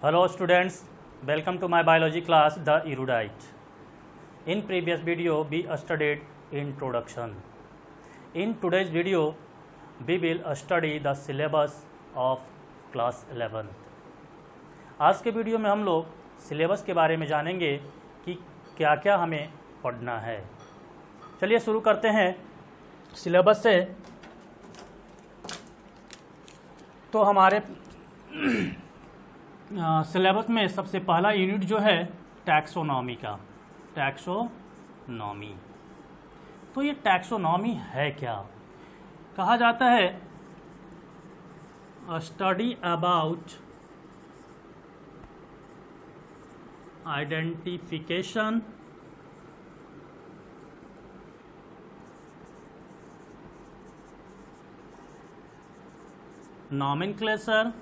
Hello students, welcome to my biology class The Erudite. In previous video we studied introduction. In today's video we will study the syllabus of class 11th. आज के video में हम लोग syllabus के बारे में जानेंगे कि क्या क्या हमें पढ़ना है। चलिए शुरू करते हैं सिलेबस से। तो हमारे सिलेबस में सबसे पहला यूनिट जो है टैक्सोनॉमी का, टैक्सोनॉमी। तो ये टैक्सोनॉमी है क्या? कहा जाता है study about identification nomenclature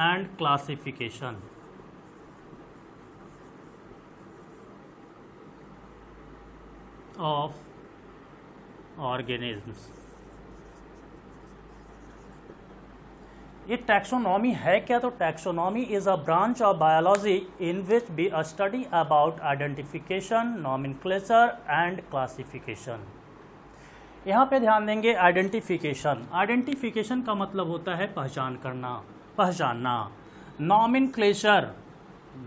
and classification of organisms। ये टैक्सोनॉमी है क्या? तो taxonomy is a branch of biology in which we study about identification, nomenclature and classification. यहाँ पे ध्यान देंगे आइडेंटिफिकेशन। आइडेंटिफिकेशन का मतलब होता है पहचान करना, पहचानना। नॉमेनक्लेचर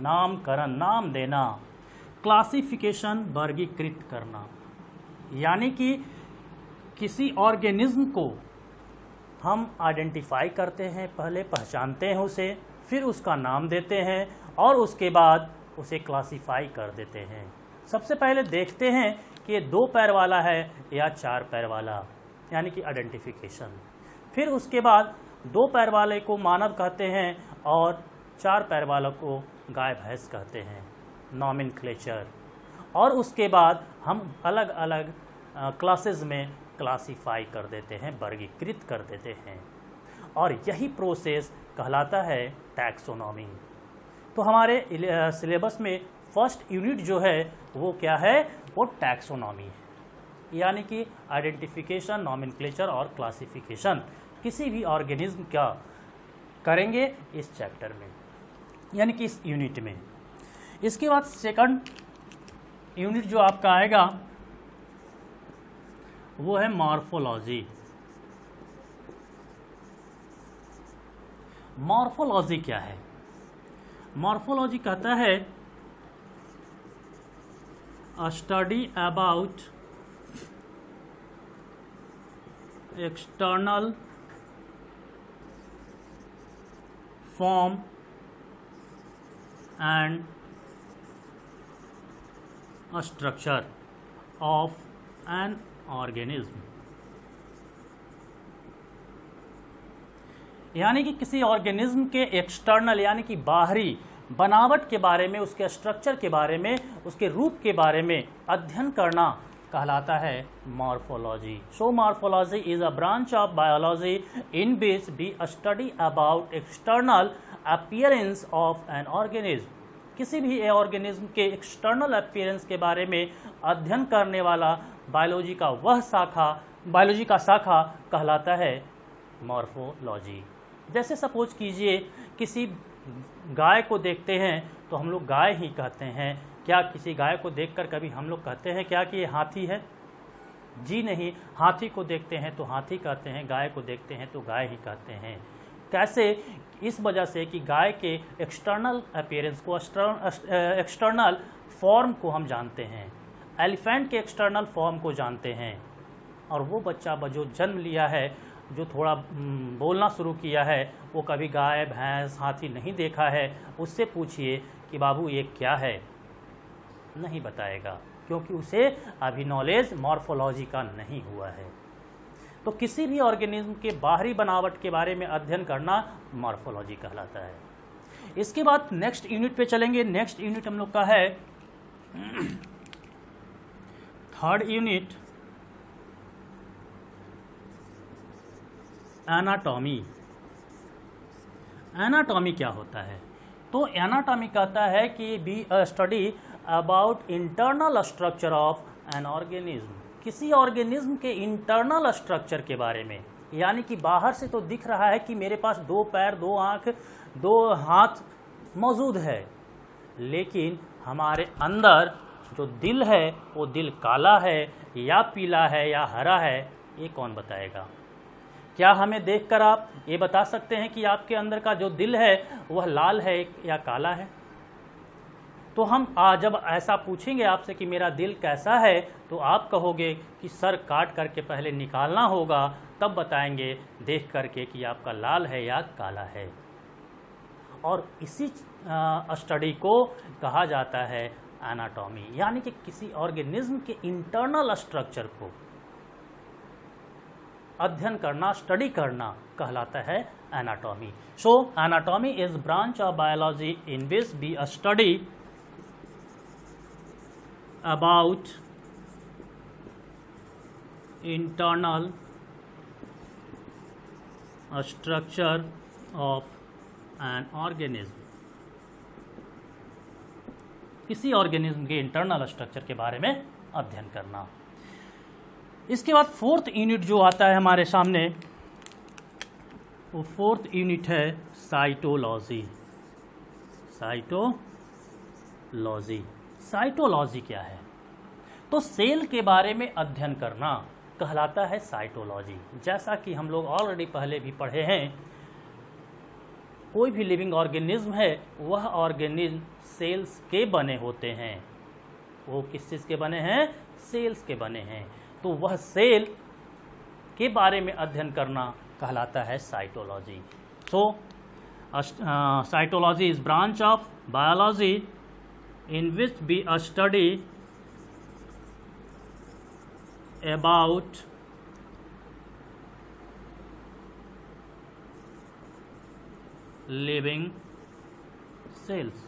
नामकरण, नाम देना। क्लासिफिकेशन वर्गीकृत करना, यानी कि किसी ऑर्गेनिज्म को हम आइडेंटिफाई करते हैं, पहले पहचानते हैं उसे, फिर उसका नाम देते हैं और उसके बाद उसे क्लासिफाई कर देते हैं। सबसे पहले देखते हैं कि ये 2 पैर वाला है या 4 पैर वाला, यानी कि आइडेंटिफिकेशन। फिर उसके बाद 2 पैर वाले को मानव कहते हैं और 4 पैर वालों को गाय भैंस कहते हैं, नॉमेनक्लेचर। और उसके बाद हम अलग अलग क्लासेस में क्लासिफाई कर देते हैं, वर्गीकृत कर देते हैं, और यही प्रोसेस कहलाता है टैक्सोनॉमी। तो हमारे सिलेबस में फर्स्ट यूनिट जो है वो क्या है? वो टैक्सोनॉमी है, यानी कि आइडेंटिफिकेशन, नॉमेनक्लेचर और क्लासिफिकेशन किसी भी ऑर्गेनिज्म का करेंगे इस चैप्टर में, यानी कि इस यूनिट में। इसके बाद सेकंड यूनिट जो आपका आएगा वो है मॉर्फोलॉजी। मॉर्फोलॉजी क्या है? मॉर्फोलॉजी कहता है a study about external form and a structure of an organism। यानी कि किसी ऑर्गेनिज्म के एक्सटर्नल यानी कि बाहरी बनावट के बारे में, उसके स्ट्रक्चर के बारे में, उसके रूप के बारे में अध्ययन करना कहलाता है morphology. So morphology is a branch of biology in which we study about external appearance of an organism. किसी भी ऑर्गेनिज्म के एक्सटर्नल अपीयरेंस के बारे में अध्ययन करने वाला बायोलॉजी का शाखा कहलाता है मॉर्फोलॉजी। जैसे सपोज कीजिए किसी गाय को देखते हैं तो हम लोग गाय ही कहते हैं। क्या किसी गाय को देखकर कभी हम लोग कहते हैं क्या कि ये हाथी है? जी नहीं। हाथी को देखते हैं तो हाथी कहते हैं, गाय को देखते हैं तो गाय ही कहते हैं। कैसे? इस वजह से कि गाय के एक्सटर्नल अपीयरेंस को, एक्सटर्नल फॉर्म को हम जानते हैं, एलिफेंट के एक्सटर्नल फॉर्म को जानते हैं। और वो बच्चा जो जन्म लिया है, जो थोड़ा बोलना शुरू किया है, वो कभी गाय, भैंस, हाथी नहीं देखा है, उससे पूछिए कि बाबू ये क्या है, नहीं बताएगा, क्योंकि उसे अभी नॉलेज मॉर्फोलॉजी का नहीं हुआ है। तो किसी भी ऑर्गेनिज्म के बाहरी बनावट के बारे में अध्ययन करना मॉर्फोलॉजी कहलाता है। इसके बाद नेक्स्ट यूनिट पे चलेंगे। नेक्स्ट यूनिट हम लोग का है थर्ड यूनिट, एनाटॉमी। एनाटॉमी क्या होता है? तो एनाटॉमी कहता है कि be study about internal structure of an organism. किसी ऑर्गेनिज्म के इंटरनल स्ट्रक्चर के बारे में, यानी कि बाहर से तो दिख रहा है कि मेरे पास 2 पैर, 2 आँख, 2 हाथ मौजूद है, लेकिन हमारे अंदर जो दिल है वो दिल काला है या पीला है या हरा है, ये कौन बताएगा? क्या हमें देखकर आप ये बता सकते हैं कि आपके अंदर का जो दिल है वह लाल है या काला है? तो हम जब ऐसा पूछेंगे आपसे कि मेरा दिल कैसा है, तो आप कहोगे कि सर काट करके पहले निकालना होगा, तब बताएंगे देख करके कि आपका लाल है या काला है। और इसी स्टडी को कहा जाता है एनाटॉमी, यानी कि किसी ऑर्गेनिज्म के इंटरनल स्ट्रक्चर को अध्ययन करना, स्टडी करना कहलाता है anatomy. So anatomy is branch of biology in which we study about internal structure of an organism। किसी ऑर्गेनिज्म के इंटरनल स्ट्रक्चर के बारे में अध्ययन करना। इसके बाद फोर्थ यूनिट जो आता है हमारे सामने, वो फोर्थ यूनिट है साइटोलॉजी। साइटोलॉजी साइटोलॉजी क्या है? तो सेल के बारे में अध्ययन करना कहलाता है साइटोलॉजी। जैसा कि हम लोग ऑलरेडी पहले भी पढ़े हैं, कोई भी लिविंग ऑर्गेनिज्म है वह ऑर्गेनिज्म सेल्स के बने होते हैं। वो किस चीज़ के बने हैं? सेल्स के बने हैं। तो वह सेल के बारे में अध्ययन करना कहलाता है cytology. So cytology is branch of biology in which we study about living cells।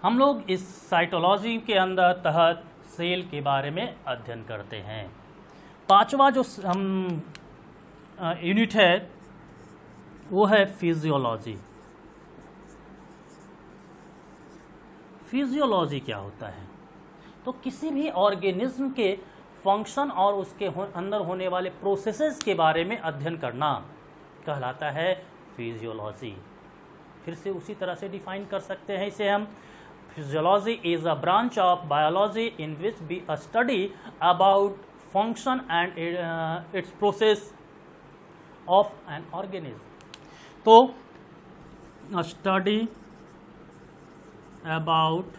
हम लोग इस साइटोलॉजी के अंदर तहत सेल के बारे में अध्ययन करते हैं। पांचवा जो हम यूनिट है वो है फिजियोलॉजी। फिजियोलॉजी क्या होता है? तो किसी भी ऑर्गेनिज्म के फंक्शन और उसके अंदर होने वाले प्रोसेसेस के बारे में अध्ययन करना कहलाता है फिजियोलॉजी। फिर से उसी तरह से डिफाइन कर सकते हैं इसे हम। Physiology is a branch of biology in which we study about function and its process of an organism. तो study about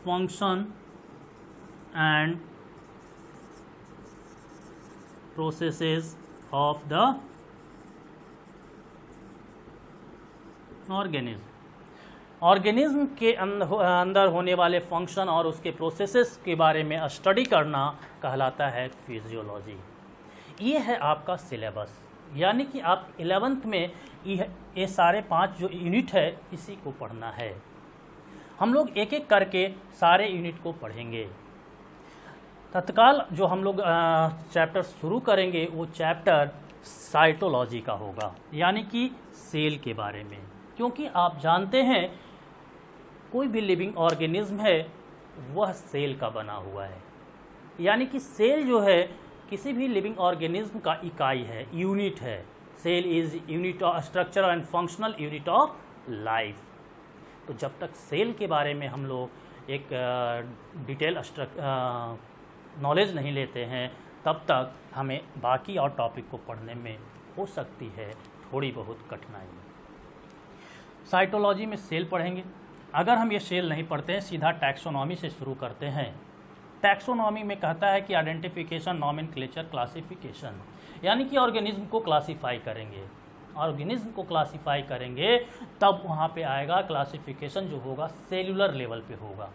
function and processes of the organism। Organism के अंदर होने वाले फंक्शन और उसके प्रोसेसेस के बारे में स्टडी करना कहलाता है फिजियोलॉजी। ये है आपका सिलेबस, यानी कि आप 11th में ये सारे 5 जो यूनिट है इसी को पढ़ना है। हम लोग एक एक करके सारे यूनिट को पढ़ेंगे। तत्काल जो हम लोग चैप्टर शुरू करेंगे वो चैप्टर साइटोलॉजी का होगा, यानी कि सेल के बारे में। क्योंकि आप जानते हैं कोई भी लिविंग ऑर्गेनिज्म है वह सेल का बना हुआ है, यानी कि सेल जो है किसी भी लिविंग ऑर्गेनिज्म का इकाई है, यूनिट है। Cell is unit of structure and functional unit of life. तो जब तक सेल के बारे में हम लोग एक डिटेल नॉलेज नहीं लेते हैं, तब तक हमें बाकी और टॉपिक को पढ़ने में हो सकती है थोड़ी बहुत कठिनाई। साइटोलॉजी में सेल पढ़ेंगे। अगर हम ये सेल नहीं पढ़ते हैं, सीधा टैक्सोनॉमी से शुरू करते हैं। टैक्सोनॉमी में कहता है कि आइडेंटिफिकेशन, नॉमेनक्लेचर, क्लासिफिकेशन, यानी कि ऑर्गेनिज्म को क्लासिफाई करेंगे। ऑर्गेनिज्म को क्लासिफाई करेंगे तब वहाँ पे आएगा क्लासिफिकेशन, जो होगा सेलुलर लेवल पे होगा।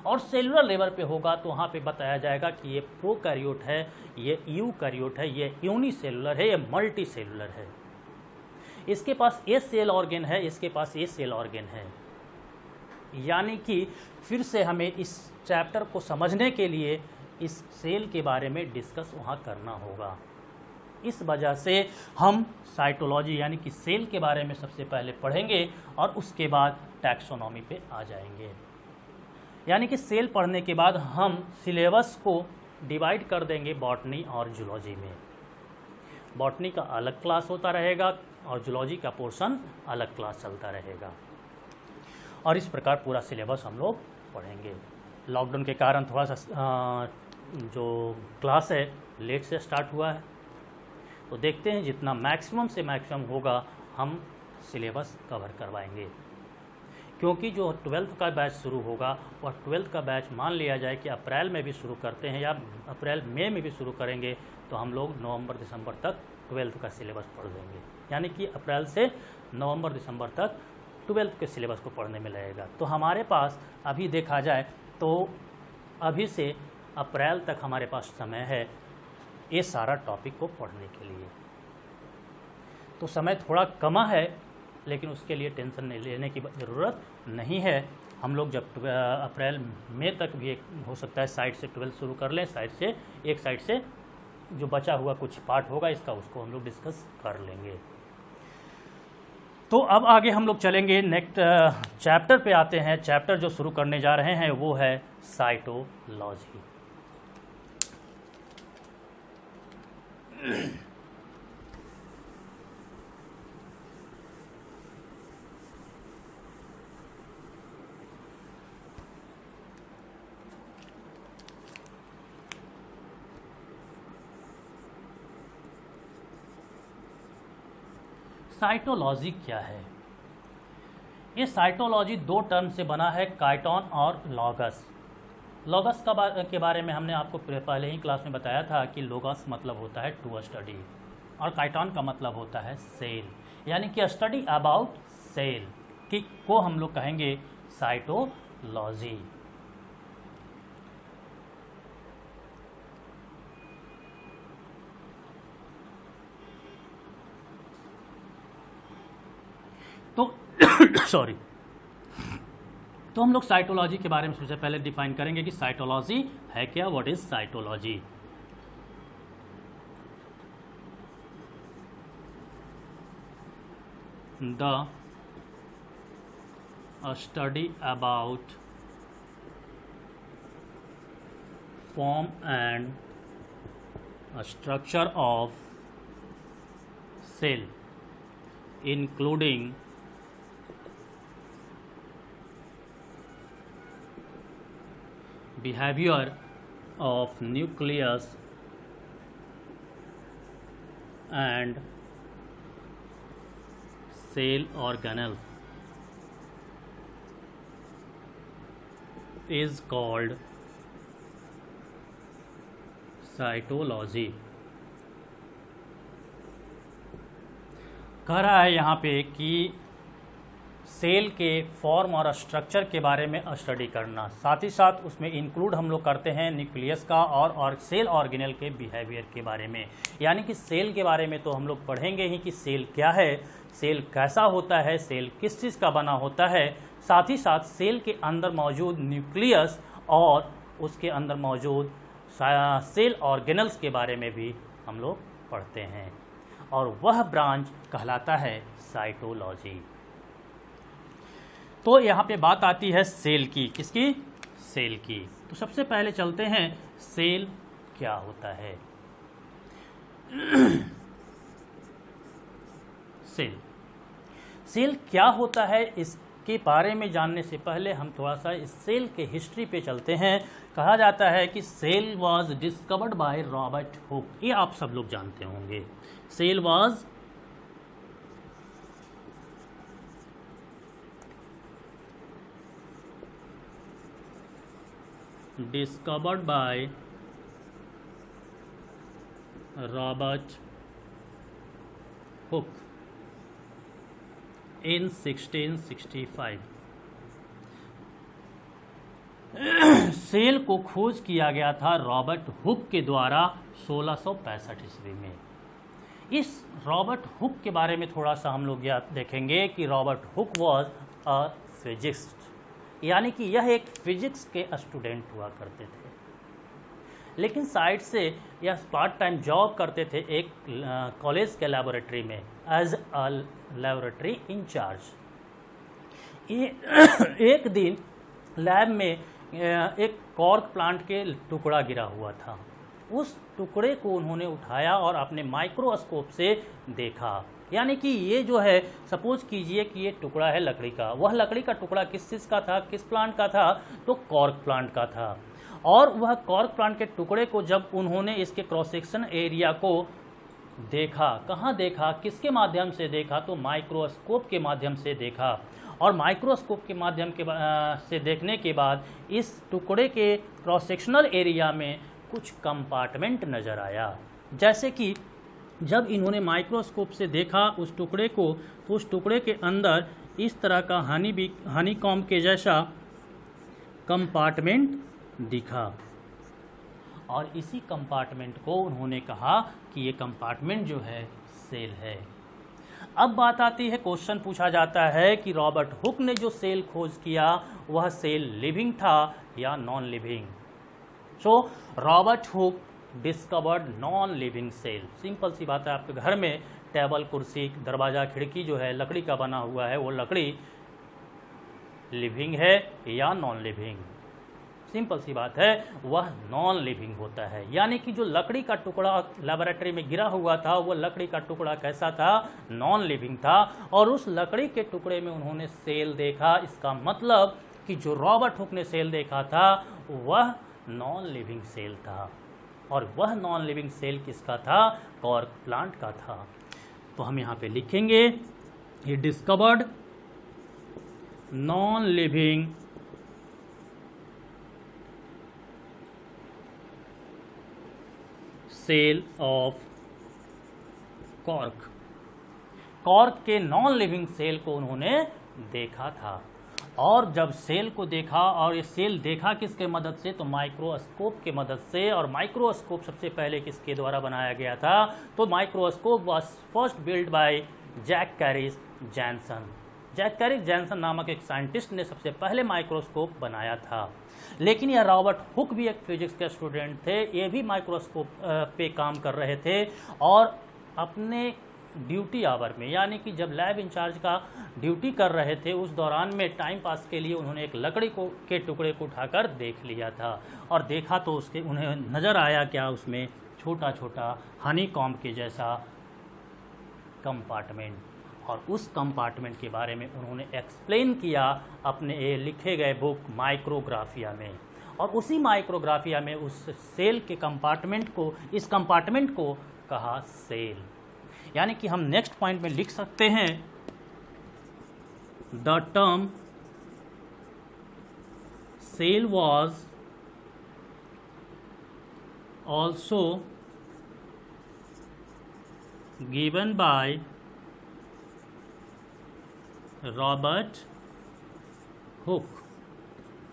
और सेलुलर लेवल पे होगा तो वहाँ पे बताया जाएगा कि ये प्रोकैरियोट है, ये यूकैरियोट है, ये यूनिसेलुलर है, ये मल्टी सेलुलर है। इसके पास ये सेल ऑर्गेन है, इसके पास ये सेल ऑर्गेन है। यानी कि फिर से हमें इस चैप्टर को समझने के लिए इस सेल के बारे में डिस्कस वहाँ करना होगा। इस वजह से हम साइटोलॉजी यानी कि सेल के बारे में सबसे पहले पढ़ेंगे और उसके बाद टैक्सोनॉमी पे आ जाएंगे। यानी कि सेल पढ़ने के बाद हम सिलेबस को डिवाइड कर देंगे बॉटनी और जूलॉजी में। बॉटनी का अलग क्लास होता रहेगा और जूलॉजी का पोर्शन अलग क्लास चलता रहेगा। और इस प्रकार पूरा सिलेबस हम लोग पढ़ेंगे। लॉकडाउन के कारण थोड़ा सा जो क्लास है लेट से स्टार्ट हुआ है, तो देखते हैं जितना मैक्सिमम से मैक्सिमम होगा हम सिलेबस कवर करवाएंगे, क्योंकि जो 12th का बैच शुरू होगा वह 12th का बैच मान लिया जाए कि अप्रैल में भी शुरू करते हैं या अप्रैल मई में भी शुरू करेंगे, तो हम लोग नवंबर दिसंबर तक 12th का सिलेबस पढ़ देंगे। यानी कि अप्रैल से नवंबर दिसंबर तक 12th के सिलेबस को पढ़ने में लगेगा। तो हमारे पास अभी देखा जाए तो अभी से अप्रैल तक हमारे पास समय है ये सारा टॉपिक को पढ़ने के लिए। तो समय थोड़ा कम है, लेकिन उसके लिए टेंशन नहीं लेने की ज़रूरत नहीं है। हम लोग जब अप्रैल मई तक भी हो सकता है साइड से 12 शुरू कर लें, एक साइड से जो बचा हुआ कुछ पार्ट होगा इसका उसको हम लोग डिस्कस कर लेंगे। तो अब आगे हम लोग चलेंगे, नेक्स्ट चैप्टर पे आते हैं। चैप्टर जो शुरू करने जा रहे हैं वो है साइटोलॉजी। साइटोलॉजी क्या है? ये साइटोलॉजी दो टर्म से बना है, काइटोन और लॉगस। लॉगस के बारे में हमने आपको पहले ही क्लास में बताया था कि लॉगस मतलब होता है टू स्टडी, और काइटोन का मतलब होता है सेल, यानी कि स्टडी अबाउट सेल को हम लोग कहेंगे साइटोलॉजी। तो सॉरी, तो हम लोग साइटोलॉजी के बारे में सबसे पहले डिफाइन करेंगे कि साइटोलॉजी है क्या, what is cytology. The study about form and structure of cell including behavior of nucleus and cell organelle is called cytology। कह रहा है यहाँ पे कि सेल के फॉर्म और स्ट्रक्चर के बारे में स्टडी करना, साथ ही साथ उसमें इंक्लूड हम लोग करते हैं न्यूक्लियस का और सेल ऑर्गेनेल के बिहेवियर के बारे में। यानी कि सेल के बारे में तो हम लोग पढ़ेंगे ही कि सेल क्या है, सेल कैसा होता है, सेल किस चीज़ का बना होता है, साथ ही साथ सेल के अंदर मौजूद न्यूक्लियस और उसके अंदर मौजूद सेल ऑर्गेनल्स के बारे में भी हम लोग पढ़ते हैं, और वह ब्रांच कहलाता है साइटोलॉजी। तो यहाँ पे बात आती है सेल की, किसकी? सेल की। तो सबसे पहले चलते हैं सेल क्या होता है। सेल क्या होता है इसके बारे में जानने से पहले हम थोड़ा सा इस सेल के हिस्ट्री पे चलते हैं। कहा जाता है कि cell was discovered by Robert Hooke. ये आप सब लोग जानते होंगे। Cell was discovered by Robert Hooke in 1665। Cell को खोज किया गया था रॉबर्ट हुक के द्वारा 1665 ईस्वी में। इस रॉबर्ट हुक के बारे में थोड़ा सा हम लोग देखेंगे कि Robert Hooke was a physicist, यानी कि यह एक फिजिक्स के स्टूडेंट हुआ करते थे, लेकिन साइड से यह पार्ट टाइम जॉब करते थे एक कॉलेज के लैबोरेटरी में एज अ लैबोरेटरी इंचार्ज। एक दिन लैब में एक कॉर्क प्लांट के टुकड़ा गिरा हुआ था। उस टुकड़े को उन्होंने उठाया और अपने माइक्रोस्कोप से देखा यानी कि ये जो है, सपोज कीजिए कि ये टुकड़ा है लकड़ी का, वह लकड़ी का टुकड़ा किस चीज़ का था, किस प्लांट का था, तो कॉर्क प्लांट का था। और वह कॉर्क प्लांट के टुकड़े को जब उन्होंने इसके क्रॉस सेक्शन एरिया को देखा, कहाँ देखा, किसके माध्यम से देखा, तो माइक्रोस्कोप के माध्यम से देखा। और माइक्रोस्कोप के माध्यम के से देखने के बाद इस टुकड़े के क्रॉस सेक्शनल एरिया में कुछ कंपार्टमेंट नज़र आया। जैसे कि जब इन्होंने माइक्रोस्कोप से देखा उस टुकड़े को, तो उस टुकड़े के अंदर इस तरह का हनीकॉम्ब के जैसा कंपार्टमेंट दिखा। और इसी कंपार्टमेंट को उन्होंने कहा कि ये कंपार्टमेंट जो है सेल है। अब बात आती है, क्वेश्चन पूछा जाता है कि रॉबर्ट हुक ने जो सेल खोज किया वह सेल लिविंग था या non living. So Robert Hooke discovered non living cell. Simple सी बात है, आपके घर में टेबल, कुर्सी, दरवाज़ा, खिड़की जो है लकड़ी का बना हुआ है, वो लकड़ी लिविंग है या नॉन लिविंग। सिंपल सी बात है, वह नॉन लिविंग होता है। यानी कि जो लकड़ी का टुकड़ा लेबोरेटरी में गिरा हुआ था, वह लकड़ी का टुकड़ा कैसा था, नॉन लिविंग था। और उस लकड़ी के टुकड़े में उन्होंने सेल देखा। इसका मतलब कि जो रॉबर्ट हुक ने सेल देखा था वह नॉन लिविंग सेल था। और वह नॉन लिविंग सेल किसका था, कॉर्क प्लांट का था। तो हम यहाँ पे लिखेंगे, he discovered non living cell of cork. Cork के नॉन लिविंग सेल को उन्होंने देखा था। और जब सेल को देखा, और ये सेल देखा किसके मदद से, तो माइक्रोस्कोप के मदद से। और माइक्रोस्कोप सबसे पहले किसके द्वारा बनाया गया था, तो microscope was first build by Zacharias Janssen. Zacharias Janssen नामक एक साइंटिस्ट ने सबसे पहले माइक्रोस्कोप बनाया था। लेकिन यह रॉबर्ट हुक भी एक फिजिक्स के स्टूडेंट थे, ये भी माइक्रोस्कोप पे काम कर रहे थे। और अपने ड्यूटी आवर में, यानी कि जब लैब इंचार्ज का ड्यूटी कर रहे थे, उस दौरान में टाइम पास के लिए उन्होंने एक लकड़ी के टुकड़े को उठाकर देख लिया था। और देखा तो उसके उन्हें नज़र आया क्या, उसमें छोटा छोटा हनीकॉम्ब के जैसा कंपार्टमेंट। और उस कंपार्टमेंट के बारे में उन्होंने एक्सप्लेन किया अपने लिखे गए बुक माइक्रोग्राफिया में। और उसी माइक्रोग्राफिया में उस सेल के कंपार्टमेंट को, इस कंपार्टमेंट को कहा सेल। यानी कि हम नेक्स्ट पॉइंट में लिख सकते हैं, the term cell was also given by Robert Hooke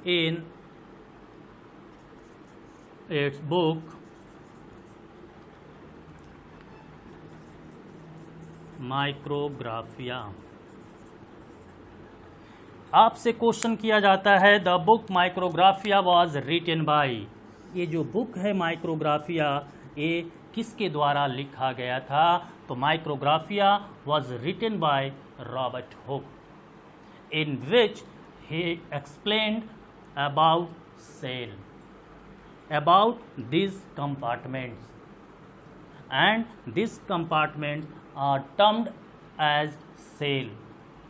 in its book Micrographia. आपसे क्वेश्चन किया जाता है, the book Micrographia was written by. ये जो बुक है माइक्रोग्राफिया, ये किसके द्वारा लिखा गया था, तो Micrographia was written by Robert Hooke, in which he explained about cell, about these compartments, and these compartments are termed as cell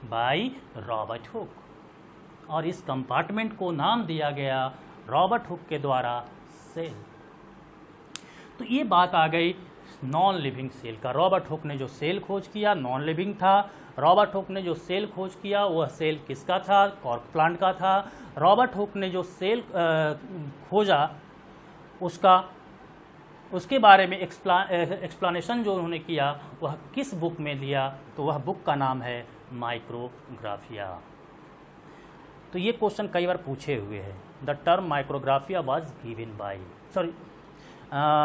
by Robert Hooke। और इस कंपार्टमेंट को नाम दिया गया रॉबर्ट हुक के द्वारा सेल। तो ये बात आ गई नॉन लिविंग सेल का। रॉबर्ट हुक ने जो सेल खोज किया नॉन लिविंग था। रॉबर्ट हुक ने जो सेल खोज किया वह सेल किसका था, कॉर्क प्लांट का था। रॉबर्ट हुक ने जो सेल खोजा उसके बारे में एक्सप्लेनेशन जो उन्होंने किया वह किस बुक में दिया, तो वह बुक का नाम है माइक्रोग्राफिया। तो ये क्वेश्चन कई बार पूछे हुए हैं। The term Micrographia was given by, sorry,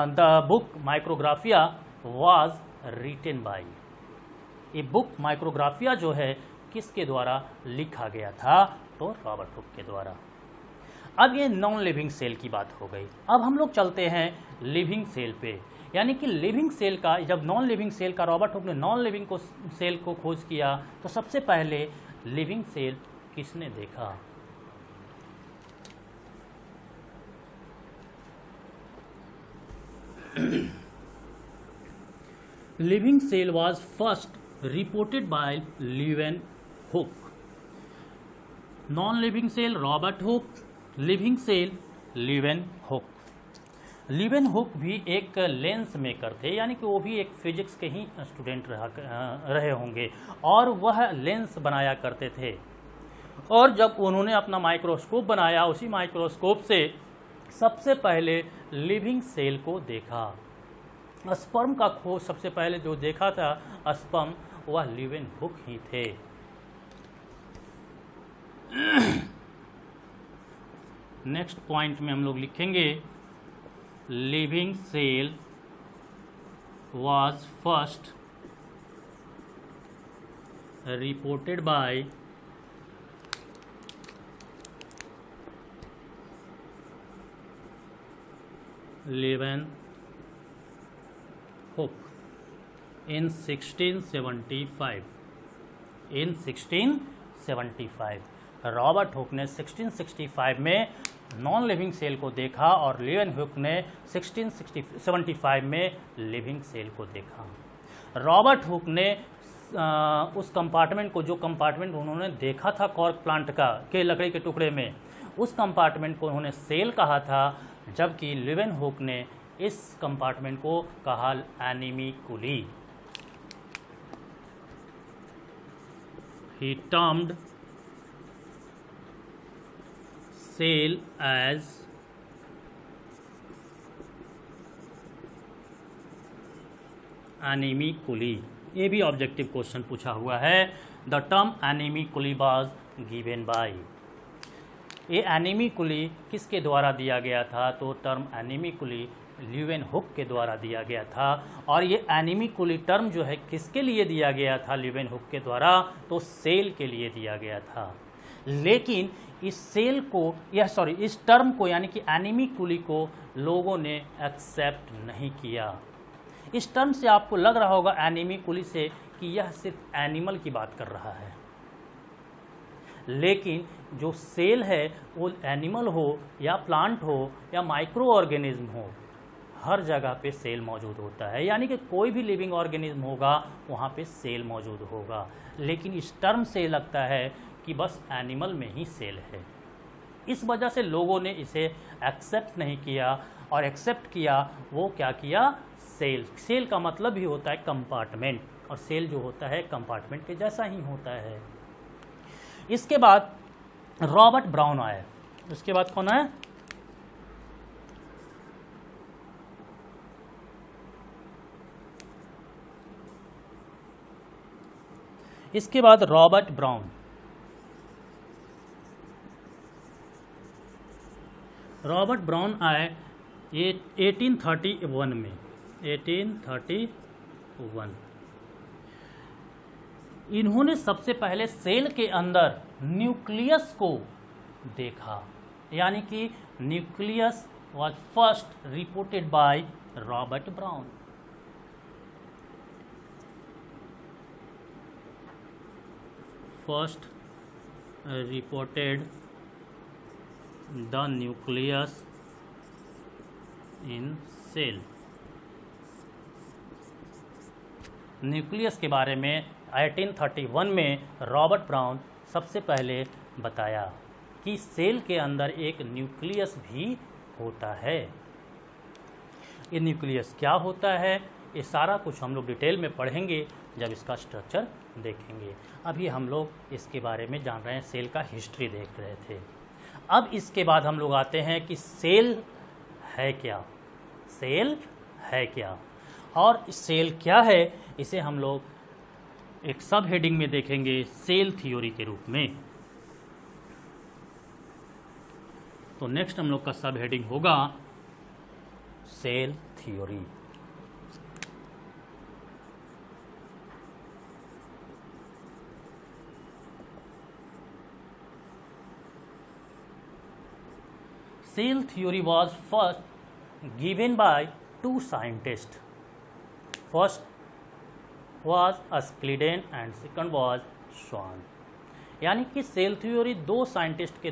the book Micrographia was written by. ये बुक माइक्रोग्राफिया जो है किसके द्वारा लिखा गया था, तो रॉबर्ट हुक के द्वारा। अब ये नॉन लिविंग सेल की बात हो गई। अब हम लोग चलते हैं लिविंग सेल पे। यानी कि लिविंग सेल का, जब नॉन लिविंग सेल का रॉबर्ट हुक ने नॉन लिविंग सेल को खोज किया, तो सबसे पहले लिविंग सेल किसने देखा, living cell was first reported by Leeuwenhoek. Non-living cell Robert Hooke, living cell Leeuwenhoek. Leeuwenhoek भी एक लेंस मेकर थे, यानी कि वो भी एक फिजिक्स के ही स्टूडेंट रहे होंगे और वह लेंस बनाया करते थे. और जब उन्होंने अपना माइक्रोस्कोप बनाया, उसी माइक्रोस्कोप से सबसे पहले लिविंग सेल को देखा. स्पर्म का खोज सबसे पहले जो देखा था स्पर्म, वह लीवेनहुक ही थे. नेक्स्ट पॉइंट में हम लोग लिखेंगे living cell was first reported by Leeuwenhoek in 1675. In 1675 Robert Hooke ने 1665 में नॉन लिविंग सेल को देखा और लीवेनहुक ने 1675 में लिविंग सेल को देखा. रॉबर्ट हुक ने उस कंपार्टमेंट को, जो कंपार्टमेंट उन्होंने देखा था कॉर्क प्लांट का के लकड़ी के टुकड़े में, उस कंपार्टमेंट को उन्होंने सेल कहा था, जबकि लीवेनहुक ने इस कंपार्टमेंट को कहा एनिमीकुली. He termed cell as animalculae. ये भी ऑब्जेक्टिव क्वेश्चन पूछा हुआ है. The term animalculae was given bye. ये animalculae किसके द्वारा दिया गया था? तो टर्म animalculae लीवेनहुक के द्वारा दिया गया था. और ये एनिमीकुली टर्म जो है किसके लिए दिया गया था लीवेनहुक के द्वारा? तो सेल के लिए दिया गया था. लेकिन इस सेल को इस टर्म को यानी कि एनिमीकुली को लोगों ने एक्सेप्ट नहीं किया. इस टर्म से आपको लग रहा होगा एनिमीकुली से कि यह सिर्फ एनिमल की बात कर रहा है, लेकिन जो सेल है वो एनिमल हो या प्लांट हो या माइक्रो ऑर्गेनिज्म हो, हर जगह पे सेल मौजूद होता है. यानी कि कोई भी लिविंग ऑर्गेनिज्म होगा वहाँ पे सेल मौजूद होगा. लेकिन इस टर्म से लगता है कि बस एनिमल में ही सेल है. इस वजह से लोगों ने इसे एक्सेप्ट नहीं किया. और एक्सेप्ट किया वो क्या किया? सेल. सेल का मतलब ही होता है कंपार्टमेंट, और सेल जो होता है कंपार्टमेंट के जैसा ही होता है. इसके बाद रॉबर्ट ब्राउन आए. उसके बाद कौन आया? इसके बाद रॉबर्ट ब्राउन. रॉबर्ट ब्राउन आए 1831 में. 1831 इन्होंने सबसे पहले सेल के अंदर न्यूक्लियस को देखा. यानी कि nucleus was first reported by Robert brown. First reported the nucleus in cell. Nucleus के बारे में 1831 में रॉबर्ट ब्राउन सबसे पहले बताया कि सेल के अंदर एक न्यूक्लियस भी होता है. ये न्यूक्लियस क्या होता है, ये सारा कुछ हम लोग डिटेल में पढ़ेंगे जब इसका स्ट्रक्चर देखेंगे. अभी हम लोग इसके बारे में जान रहे हैं, सेल का हिस्ट्री देख रहे थे. अब इसके बाद हम लोग आते हैं कि सेल है क्या. सेल है क्या और सेल क्या है, इसे हम लोग एक सब हेडिंग में देखेंगे सेल थ्योरी के रूप में. तो नेक्स्ट हम लोग का सब हेडिंग होगा cell theory. Cell theory was first given by two scientists. First was Euclidean and second was Schwann. यानी कि सेल थ्योरी दो साइंटिस्ट के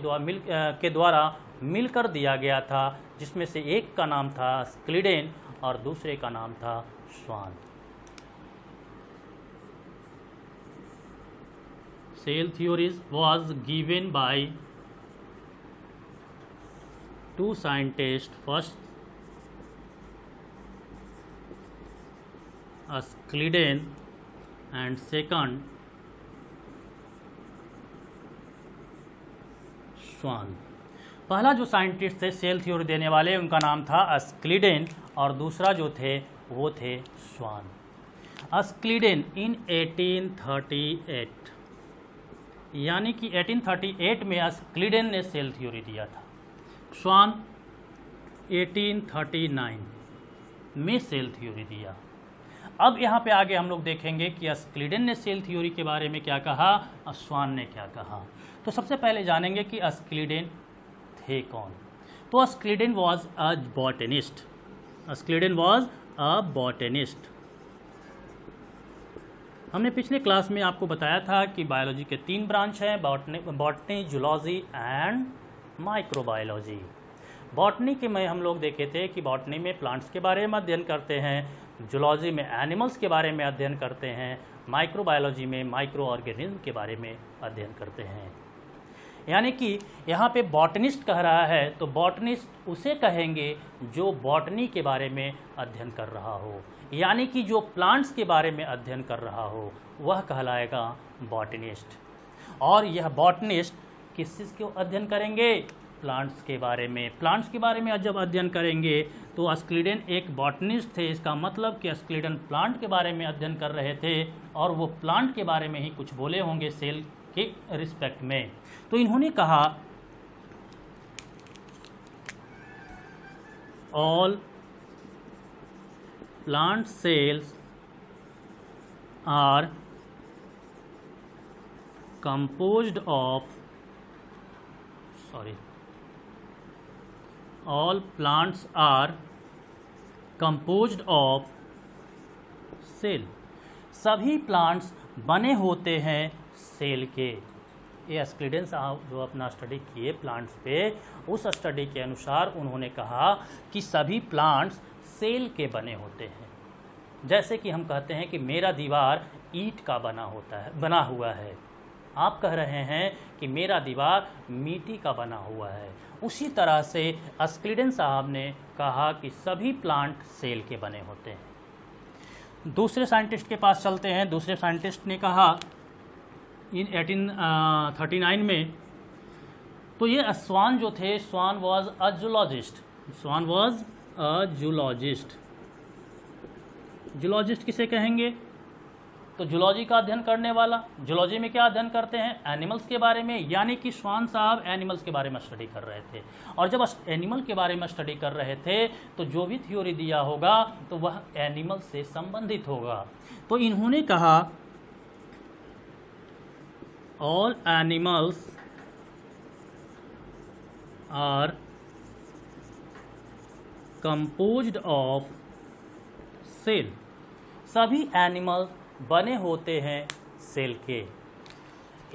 द्वारा मिलकर दिया गया था, जिसमें से एक का नाम था स्क्लिडेन और दूसरे का नाम था श्वान. cell theories was given by two scientists. First, Euclidean, and second, स्वान। पहला जो साइंटिस्ट थे सेल थ्योरी देने वाले उनका नाम था अस्क्लिडेन और दूसरा जो थे वो थे स्वान। अस्क्लिडेन इन 1838, यानी कि 1838 में अस्क्लिडेन ने सेल थ्योरी दिया था। स्वान 1839 में सेल थ्योरी दिया। अब यहाँ पे आगे हम लोग देखेंगे कि अस्क्लिडेन ने सेल थ्योरी के बारे में क्या कहा और स्वान ने क्या कहा। तो सबसे पहले जानेंगे कि अस्क्लिडेन थे कौन। तो Schleiden was a botanist. Schleiden was a botanist. हमने पिछले क्लास में आपको बताया था कि बायोलॉजी के 3 ब्रांच हैं, botany, zoology and microbiology. Botany के में हम लोग देखे थे कि बॉटनी में प्लांट्स के बारे में अध्ययन करते हैं, जूलॉजी में एनिमल्स के बारे में अध्ययन करते हैं, माइक्रोबायोलॉजी में माइक्रो ऑर्गेनिज्म के बारे में अध्ययन करते हैं। यानी कि यहाँ पे बॉटनिस्ट कह रहा है तो बॉटनिस्ट उसे कहेंगे जो बॉटनी के बारे में अध्ययन कर रहा हो, यानी कि जो प्लांट्स के बारे में अध्ययन कर रहा हो वह कहलाएगा बॉटनिस्ट। और यह बॉटनिस्ट किस चीज़ के अध्ययन करेंगे? प्लांट्स के बारे में। प्लांट्स के बारे में जब अध्ययन करेंगे तो अस्क्लिडेन एक बॉटनिस्ट थे। इसका मतलब कि अस्क्लिडेन प्लांट के बारे में अध्ययन कर रहे थे और वो प्लांट के बारे में ही कुछ बोले होंगे सेल के रिस्पेक्ट में। तो इन्होंने कहा all plant cells are composed of all plants are composed of cell. सभी प्लांट्स बने होते हैं सेल के। ये अस्क्लिडेन साहब जो अपना स्टडी किए प्लांट्स पे, उस स्टडी के अनुसार उन्होंने कहा कि सभी प्लांट्स सेल के बने होते हैं। जैसे कि हम कहते हैं कि मेरा दीवार ईंट का बना हुआ है, आप कह रहे हैं कि मेरा दीवार मिट्टी का बना हुआ है। उसी तरह से अस्क्लिडेन साहब ने कहा कि सभी प्लांट सेल के बने होते हैं। दूसरे साइंटिस्ट के पास चलते हैं। दूसरे साइंटिस्ट ने कहा इन 1839 में, तो ये स्वान जो थे, Schwann was a zoologist. Schwann was a zoologist. Zoologist किसे कहेंगे? तो जूलॉजी का अध्ययन करने वाला। जूलॉजी में क्या अध्ययन करते हैं? एनिमल्स के बारे में। यानी कि स्वान साहब एनिमल्स के बारे में स्टडी कर रहे थे, और जब एनिमल के बारे में स्टडी कर रहे थे तो जो भी थ्योरी दिया होगा तो वह एनिमल से संबंधित होगा। तो इन्होंने कहा all animals are composed of cell. सभी एनिमल बने होते हैं सेल के।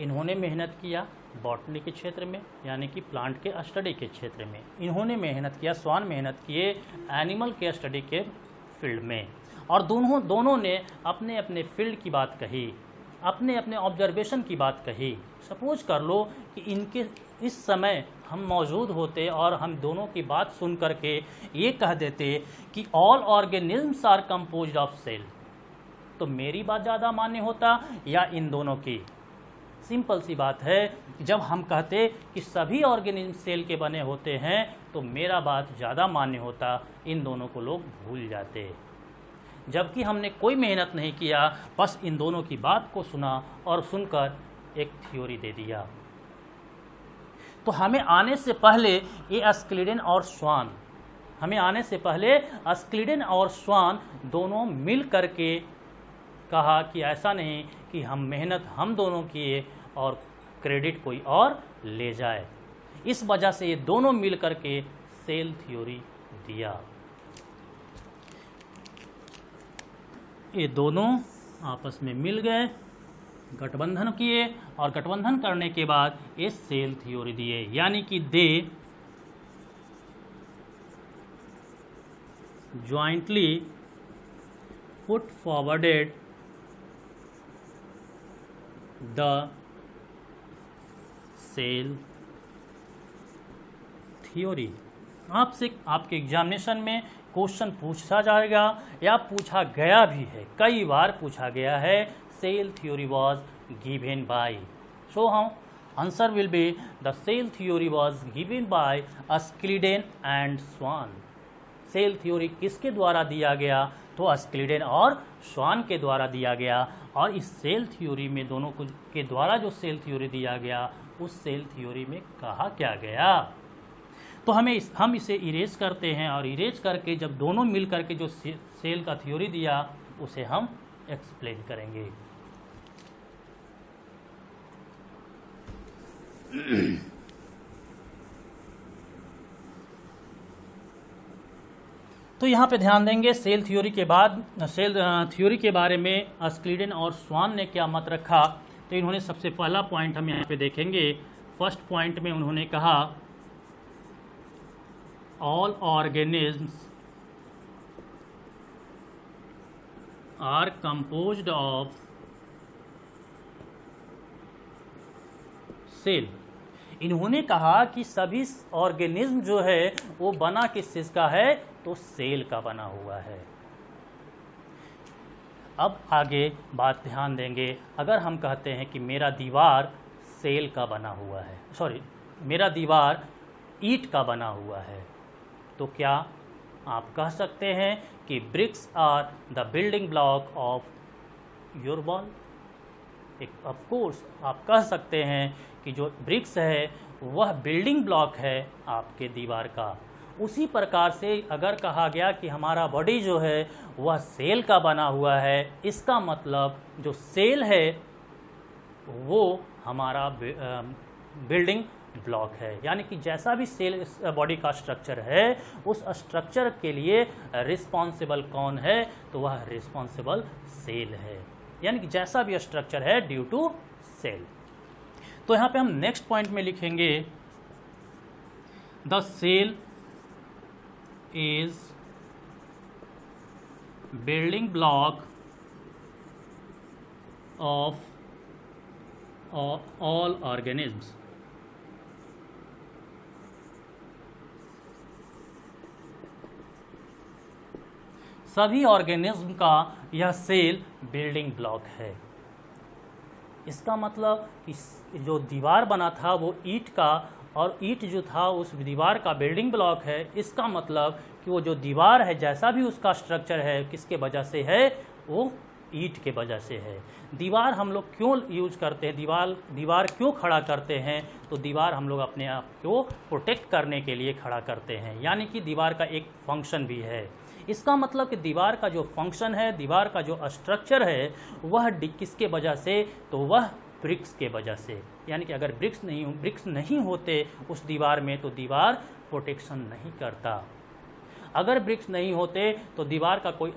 इन्होंने मेहनत किया बॉटनी के क्षेत्र में, यानी कि प्लांट के स्टडी के क्षेत्र में। इन्होंने मेहनत किया, स्वान मेहनत किए एनिमल के स्टडी के फील्ड में। और दोनों ने अपने अपने फील्ड की बात कही, अपने अपने ऑब्जर्वेशन की बात कही। सपोज कर लो कि इनके इस समय हम मौजूद होते और हम दोनों की बात सुन करके ये कह देते कि all organisms are composed of cell, तो मेरी बात ज़्यादा मान्य होता या इन दोनों की? सिंपल सी बात है, जब हम कहते कि सभी ऑर्गेनिज्म सेल के बने होते हैं तो मेरा बात ज़्यादा मान्य होता, इन दोनों को लोग भूल जाते। जबकि हमने कोई मेहनत नहीं किया, बस इन दोनों की बात को सुना और सुनकर एक थ्योरी दे दिया। तो हमें आने से पहले ये अस्क्लिडेन और स्वान, हमें आने से पहले अस्क्लिडेन और स्वान दोनों मिल करके कहा कि ऐसा नहीं कि मेहनत हम दोनों किए और क्रेडिट कोई और ले जाए। इस वजह से ये दोनों मिल करके सेल थ्योरी दिया। ये दोनों आपस में मिल गए, गठबंधन किए, और गठबंधन करने के बाद ये सेल थ्योरी दिए। यानी कि they jointly put forwarded the cell theory. आपसे आपके एग्जामिनेशन में क्वेश्चन पूछा जाएगा या पूछा गया भी है, कई बार पूछा गया है, cell theory was given by. So हम answer will be the cell theory was given by Schleiden and Schwann. Cell theory किसके द्वारा दिया गया? तो अस्क्लिडेन और स्वान के द्वारा दिया गया। और इस सेल थ्योरी में दोनों के द्वारा जो सेल थ्योरी दिया गया, उस सेल थ्योरी में कहा क्या गया? तो हम इसे इरेज करते हैं और इरेज करके जब दोनों मिल करके जो सेल का थ्योरी दिया उसे हम एक्सप्लेन करेंगे। तो यहाँ पे ध्यान देंगे सेल थ्योरी के बाद सेल थ्योरी के बारे में अस्क्लिडेन और स्वान ने क्या मत रखा। तो इन्होंने सबसे पहला पॉइंट हम यहाँ पे देखेंगे। फर्स्ट पॉइंट में उन्होंने कहा all organisms are composed of cell. इन्होंने कहा कि सभी ऑर्गेनिज्म जो है वो बना किस चीज का है? तो सेल का बना हुआ है। अब आगे बात ध्यान देंगे। अगर हम कहते हैं कि मेरा दीवार सेल का बना हुआ है, सॉरी मेरा दीवार ईंट का बना हुआ है, तो क्या आप कह सकते हैं कि bricks are the building block of your wall? Of course आप कह सकते हैं कि जो ब्रिक्स है वह बिल्डिंग ब्लॉक है आपके दीवार का। उसी प्रकार से अगर कहा गया कि हमारा बॉडी जो है वह सेल का बना हुआ है, इसका मतलब जो सेल है वो हमारा बिल्डिंग ब्लॉक है। यानी कि जैसा भी सेल बॉडी का स्ट्रक्चर है, उस स्ट्रक्चर के लिए रिस्पॉन्सिबल कौन है? तो वह रिस्पॉन्सिबल सेल है। यानी कि जैसा भी स्ट्रक्चर है ड्यू टू सेल। तो यहाँ पे हम नेक्स्ट पॉइंट में लिखेंगे the cell is building block of all organisms. सभी ऑर्गेनिज्म का यह सेल बिल्डिंग ब्लॉक है। इसका मतलब कि जो दीवार बना था वो ईंट का, और ईंट जो था उस दीवार का बिल्डिंग ब्लॉक है। इसका मतलब कि वो जो दीवार है, जैसा भी उसका स्ट्रक्चर है, किसके वजह से है? वो ईंट के वजह से है। दीवार हम लोग क्यों यूज करते हैं? दीवार क्यों खड़ा करते हैं? तो दीवार हम लोग अपने आप को प्रोटेक्ट करने के लिए खड़ा करते हैं। यानी कि दीवार का एक फंक्शन भी है। इसका मतलब कि दीवार का जो फंक्शन है, दीवार का जो स्ट्रक्चर है, वह किसके वजह से? तो वह ब्रिक्स के वजह से। यानी कि अगर ब्रिक्स नहीं होते उस दीवार में तो दीवार प्रोटेक्शन नहीं करता। अगर ब्रिक्स नहीं होते तो दीवार का कोई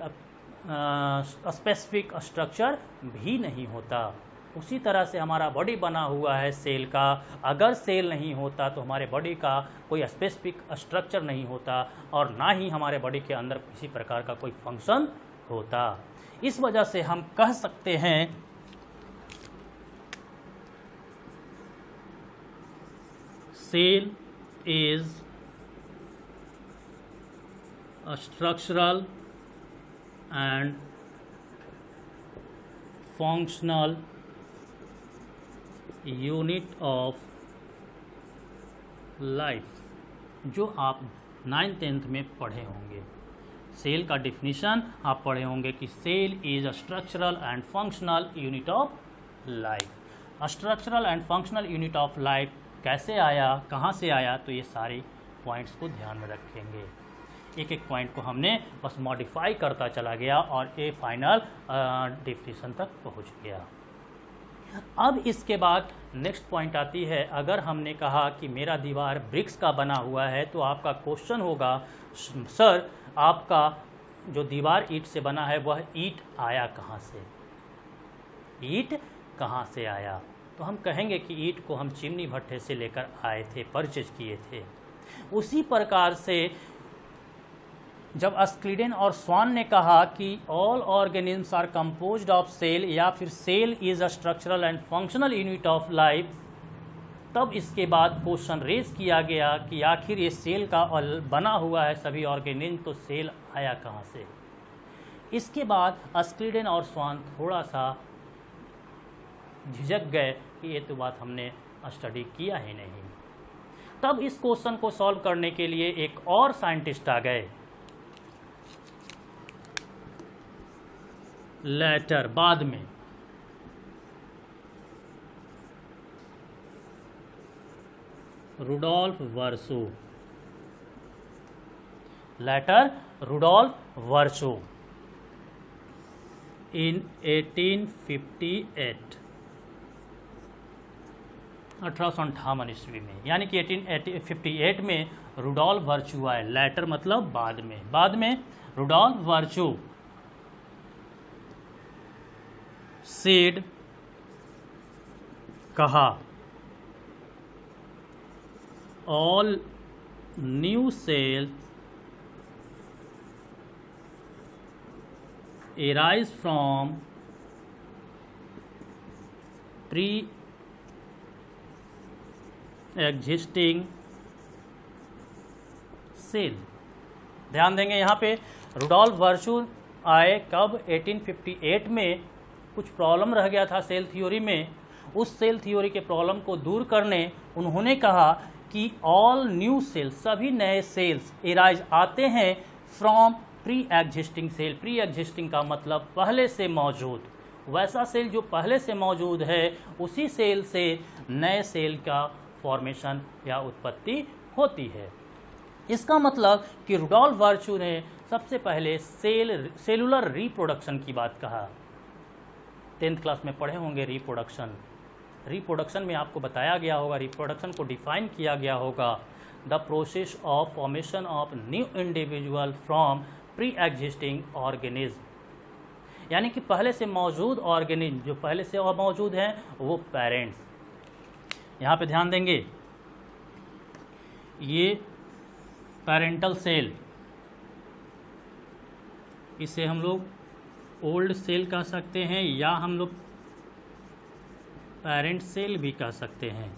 स्पेसिफिक स्ट्रक्चर भी नहीं होता। उसी तरह से हमारा बॉडी बना हुआ है सेल का। अगर सेल नहीं होता तो हमारे बॉडी का कोई स्पेसिफिक स्ट्रक्चर नहीं होता, और ना ही हमारे बॉडी के अंदर किसी प्रकार का कोई फंक्शन होता। इस वजह से हम कह सकते हैं cell is a structural and functional unit of life। जो आप 9th-10th में पढ़े होंगे। सेल का डिफिनीशन आप पढ़े होंगे कि cell is a structural and functional unit of life. Structural and functional unit of life कैसे आया, कहाँ से आया? तो ये सारे पॉइंट्स को ध्यान में रखेंगे। एक एक पॉइंट को हमने बस मॉडिफाई करता चला गया और ये फाइनल डिफिनीशन तक पहुंच गया। अब इसके बाद नेक्स्ट पॉइंट आती है। अगर हमने कहा कि मेरा दीवार ब्रिक्स का बना हुआ है, तो आपका क्वेश्चन होगा सर आपका जो दीवार ईंट से बना है वह ईंट आया कहाँ से? ईंट कहाँ से आया? तो हम कहेंगे कि ईंट को हम चिमनी भट्ठे से लेकर आए थे, परचेज किए थे। उसी प्रकार से जब अस्क्लिडेन और स्वान ने कहा कि all organisms are composed of cell, या फिर cell is a structural and functional unit of life, तब इसके बाद क्वेश्चन रेज किया गया कि आखिर ये सेल का बना हुआ है सभी ऑर्गेनिज्म, तो सेल आया कहाँ से। इसके बाद अस्क्लिडेन और स्वान थोड़ा सा झिझक गए कि ये तो बात हमने स्टडी किया ही नहीं। तब इस क्वेश्चन को सॉल्व करने के लिए एक और साइंटिस्ट आ गए, लेटर बाद में, Rudolf verso, letter Rudolf verso इन 1858, 1858 ईस्वी में, यानी कि 1858 में रुडोल्फ वर्चू आए। लेटर मतलब बाद में रुडोल्फ वर्चू सेड कहा, all new cell arise from pre-existing cell. ध्यान देंगे यहाँ पे रुडोल्फ वर्चू आए कब, 1858 में। कुछ प्रॉब्लम रह गया था सेल थ्योरी में, उस सेल थ्योरी के प्रॉब्लम को दूर करने उन्होंने कहा कि ऑल न्यू सेल, सभी नए सेल्स एराइज आते हैं from pre existing cell. Pre existing का मतलब पहले से मौजूद, वैसा सेल जो पहले से मौजूद है उसी सेल से नए सेल का फॉर्मेशन या उत्पत्ति होती है। इसका मतलब कि रुडोल्फ वर्चू ने सबसे पहले सेलुलर रिप्रोडक्शन की बात कहा। 10th क्लास में पढ़े होंगे रिप्रोडक्शन में आपको बताया गया होगा, रिप्रोडक्शन को डिफाइन किया गया होगा, the process of formation of new individual from pre existing organism, यानी कि पहले से मौजूद ऑर्गेनिज्म जो पहले से और मौजूद हैं वो पेरेंट्स। यहाँ पे ध्यान देंगे, ये पेरेंटल सेल, इसे हम लोग ओल्ड सेल कह सकते हैं या हम लोग पेरेंट सेल भी कह सकते हैं।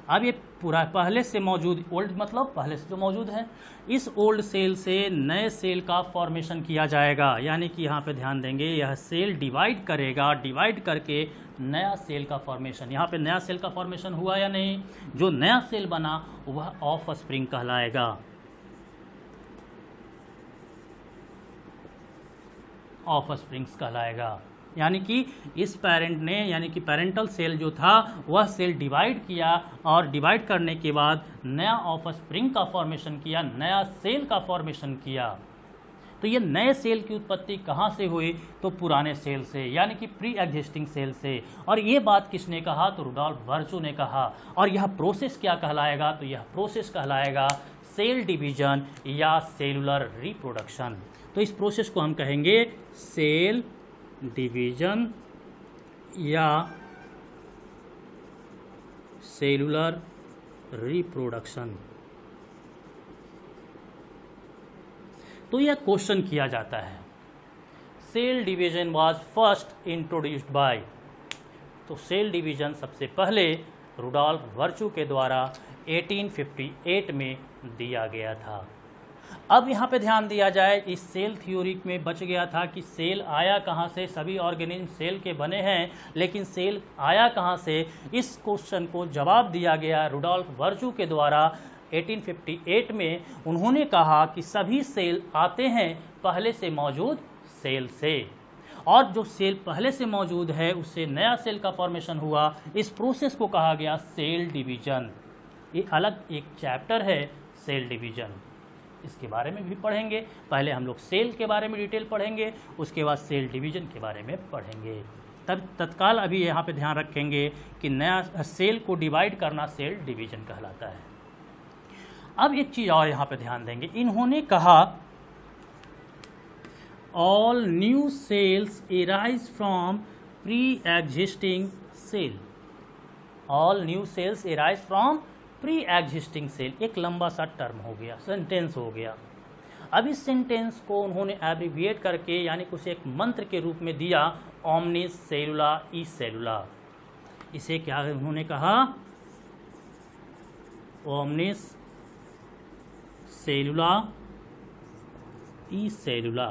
अब ये पूरा पहले से मौजूद, ओल्ड मतलब पहले से जो मौजूद है, इस ओल्ड सेल से नए सेल का फॉर्मेशन किया जाएगा। यानी कि यहाँ पे ध्यान देंगे, यह सेल डिवाइड करेगा, डिवाइड करके नया सेल का फॉर्मेशन, यहाँ पे नया सेल का फॉर्मेशन हुआ या नहीं, जो नया सेल बना वह ऑफ स्प्रिंग कहलाएगा। ऑफ स्प्रिंग्स कहलाएगा। यानी कि इस पेरेंट ने, यानी कि पेरेंटल सेल जो था वह सेल डिवाइड किया और डिवाइड करने के बाद नया ऑफ स्प्रिंग का फॉर्मेशन किया, नया सेल का फॉर्मेशन किया। तो ये नए सेल की उत्पत्ति कहाँ से हुई, तो पुराने सेल से, यानी कि प्री एग्जिस्टिंग सेल से। और ये बात किसने कहा, तो रुडोल्फ वर्चू ने कहा। और यह प्रोसेस क्या कहलाएगा, तो यह प्रोसेस कहलाएगा सेल डिवीजन या सेलुलर रिप्रोडक्शन। तो इस प्रोसेस को हम कहेंगे सेल डिवीजन या सेलुलर रिप्रोडक्शन। तो यह क्वेश्चन किया जाता है, cell division was first introduced by, तो सेल डिवीजन सबसे पहले रुडोल्फ वर्चू के द्वारा 1858 में दिया गया था। अब यहाँ पे ध्यान दिया जाए, इस सेल थ्योरी में बच गया था कि सेल आया कहाँ से, सभी ऑर्गेनिज्म सेल के बने हैं, लेकिन सेल आया कहाँ से, इस क्वेश्चन को जवाब दिया गया रुडोल्फ वर्चू के द्वारा 1858 में। उन्होंने कहा कि सभी सेल आते हैं पहले से मौजूद सेल से, और जो सेल पहले से मौजूद है उससे नया सेल का फॉर्मेशन हुआ। इस प्रोसेस को कहा गया सेल डिवीजन। ये अलग एक चैप्टर है सेल डिवीजन, इसके बारे में भी पढ़ेंगे। पहले हम लोग सेल के बारे में डिटेल पढ़ेंगे, उसके बाद सेल डिवीजन के बारे में पढ़ेंगे। तब तत्काल अभी यहाँ पे ध्यान रखेंगे कि नया सेल को डिवाइड करना सेल डिवीजन कहलाता है। अब एक चीज़ और यहाँ पे ध्यान देंगे, इन्होंने कहा all new cells arise from pre existing cell. All new cells arise from pre existing cell. एक लंबा सा टर्म हो गया, सेंटेंस हो गया। अब इस सेंटेंस को उन्होंने एब्रिविएट करके, यानी कि उसे एक मंत्र के रूप में दिया, ओमनिस सेलुला ई सेलुला। इसे क्या उन्होंने कहा, ओमनिस सेलुला ई सेलुला।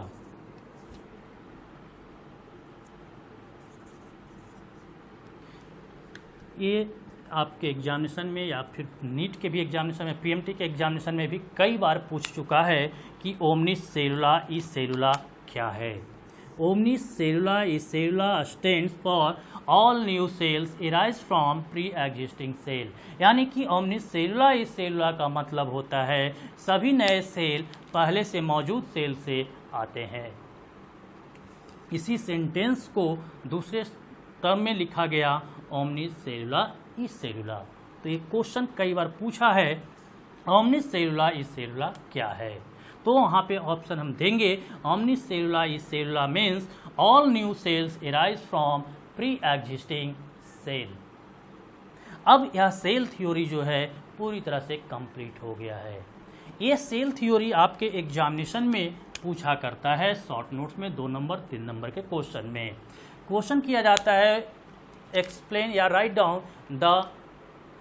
ये आपके एग्जामिनेशन में या फिर नीट के भी एग्जामिनेशन में, पीएमटी के एग्जामिनेशन में भी कई बार पूछ चुका है कि ओमनिस सेलुला ई सेलुला क्या है। Omnis cellula e cellula stands for all new cells arise from pre existing cell. यानी कि ओमनिस सेलुला ई सेलुला का मतलब होता है सभी नए सेल पहले से मौजूद सेल से आते हैं। इसी सेंटेंस को दूसरे टर्म में लिखा गया ओमनिस सेलुला ई सेलुला। तो ये क्वेश्चन कई बार पूछा है ओमनिस सेलुला ई सेलुला क्या है, तो वहाँ पे ऑप्शन हम देंगे omnis cellula e cellula means all new cells arise from pre existing cell. अब यह सेल थ्योरी जो है पूरी तरह से कंप्लीट हो गया है। ये सेल थ्योरी आपके एग्जामिनेशन में पूछा करता है शॉर्ट नोट्स में 2 नंबर 3 नंबर के क्वेश्चन में। क्वेश्चन किया जाता है एक्सप्लेन या write down the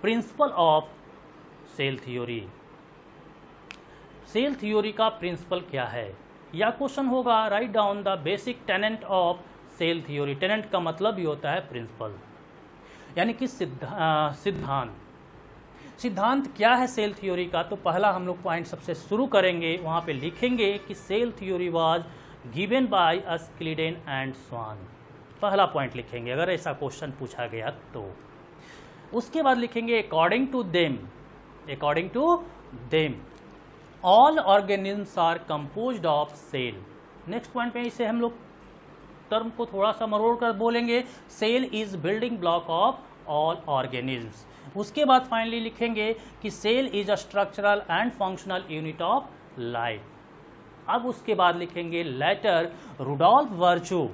principle of cell theory. Cell theory का प्रिंसिपल क्या है, या क्वेश्चन होगा write down the basic tenet of cell theory. Tenet का मतलब भी होता है प्रिंसिपल, यानी कि सिद्धांत। सिद्धांत क्या है सेल थ्योरी का, तो पहला हम लोग पॉइंट सबसे शुरू करेंगे, वहाँ पे लिखेंगे कि cell theory was given by Schleiden and Schwann. पहला पॉइंट लिखेंगे अगर ऐसा क्वेश्चन पूछा गया तो। उसके बाद लिखेंगे according to them all organisms are composed of cell. Next point पे इसे हम लोग टर्म को थोड़ा सा मरोड़ कर बोलेंगे cell is building block of all organisms. उसके बाद फाइनली लिखेंगे कि cell is a structural and functional unit of life. अब उसके बाद लिखेंगे later Rudolf Virchow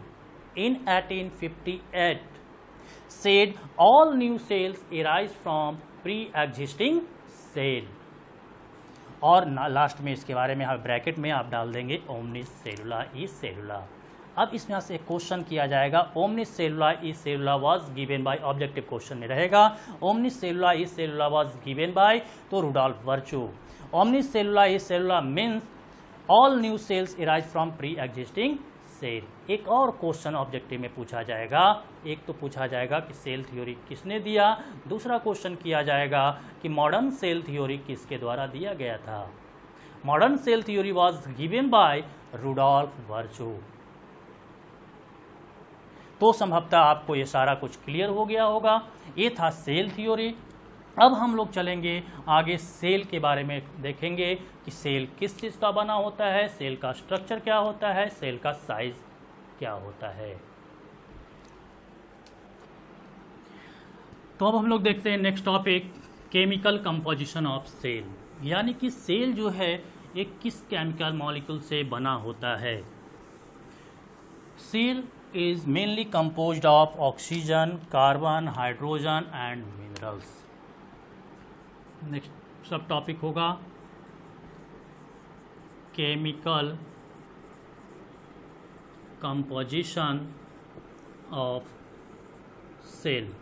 in 1858 said all new cells arise from pre-existing cell। और लास्ट में इसके बारे में ब्रैकेट में आप डाल देंगे ओमनिस सेलुला ई सेलुला। अब इसमें से क्वेश्चन किया जाएगा omnis cellula e cellula was given by, objective question में रहेगा omnis cellula e cellula was given by तो Rudolf Virchow. Omnis cellula e cellula means all new cells arise from pre existing cell. एक और question objective में पूछा जाएगा, एक तो पूछा जाएगा कि सेल थ्योरी किसने दिया, दूसरा क्वेश्चन किया जाएगा कि मॉडर्न सेल थ्योरी किसके द्वारा दिया गया था। Modern cell theory was given by Rudolf Virchow. तो संभवतः आपको ये सारा कुछ क्लियर हो गया होगा। ये था सेल थ्योरी। अब हम लोग चलेंगे आगे, सेल के बारे में देखेंगे कि सेल किस चीज़ का बना होता है, सेल का स्ट्रक्चर क्या होता है, सेल का साइज क्या होता है। तो अब हम लोग देखते हैं next topic chemical composition of cell. यानी कि सेल जो है एक किस केमिकल मॉलिक्यूल से बना होता है। Cell is mainly composed of oxygen, carbon, hydrogen and minerals. Next sub topic होगा केमिकल कंपोजिशन ऑफ सेल।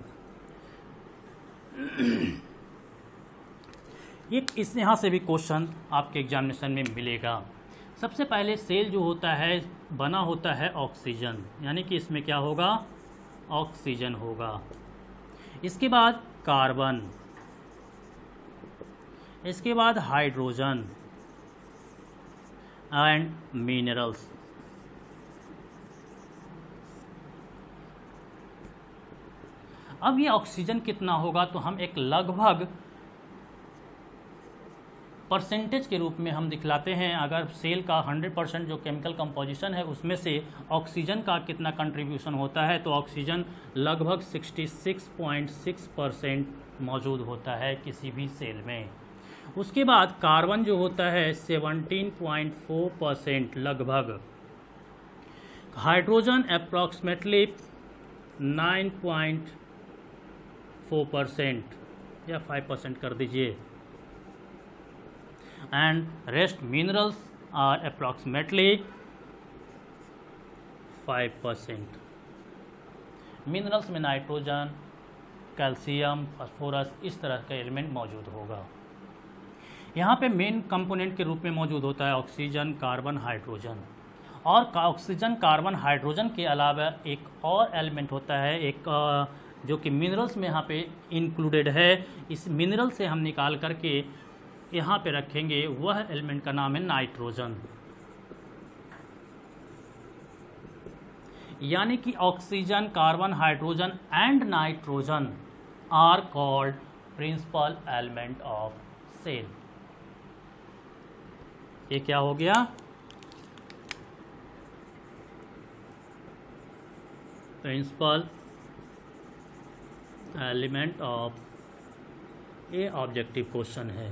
एक इस यहाँ से भी क्वेश्चन आपके एग्जामिनेशन में मिलेगा। सबसे पहले सेल जो होता है बना होता है ऑक्सीजन, यानी कि इसमें क्या होगा, ऑक्सीजन होगा। इसके बाद कार्बन, इसके बाद हाइड्रोजन एंड मिनरल्स। अब ये ऑक्सीजन कितना होगा, तो हम एक लगभग परसेंटेज के रूप में हम दिखलाते हैं। अगर सेल का 100% जो केमिकल कंपोजिशन है उसमें से ऑक्सीजन का कितना कंट्रीब्यूशन होता है, तो ऑक्सीजन लगभग 66.6% मौजूद होता है किसी भी सेल में। उसके बाद कार्बन जो होता है 17.4% लगभग, हाइड्रोजन अप्रॉक्सीमेटली 9.4% या 5% कर दीजिए, and rest minerals are approximately 5%। Minerals में नाइट्रोजन, कैल्शियम, फास्फोरस इस तरह का एलिमेंट मौजूद होगा। यहाँ पे मेन कंपोनेंट के रूप में मौजूद होता है ऑक्सीजन, कार्बन, हाइड्रोजन। और ऑक्सीजन, कार्बन, हाइड्रोजन के अलावा एक और एलिमेंट होता है, एक जो कि मिनरल्स में यहाँ पे इंक्लूडेड है। इस मिनरल से हम निकाल करके यहाँ पे रखेंगे, वह एलिमेंट का नाम है नाइट्रोजन। यानी कि oxygen, carbon, hydrogen and nitrogen are called principal element of cell. ये क्या हो गया? प्रिंसिपल एलिमेंट ऑफ, ये ऑब्जेक्टिव क्वेश्चन है।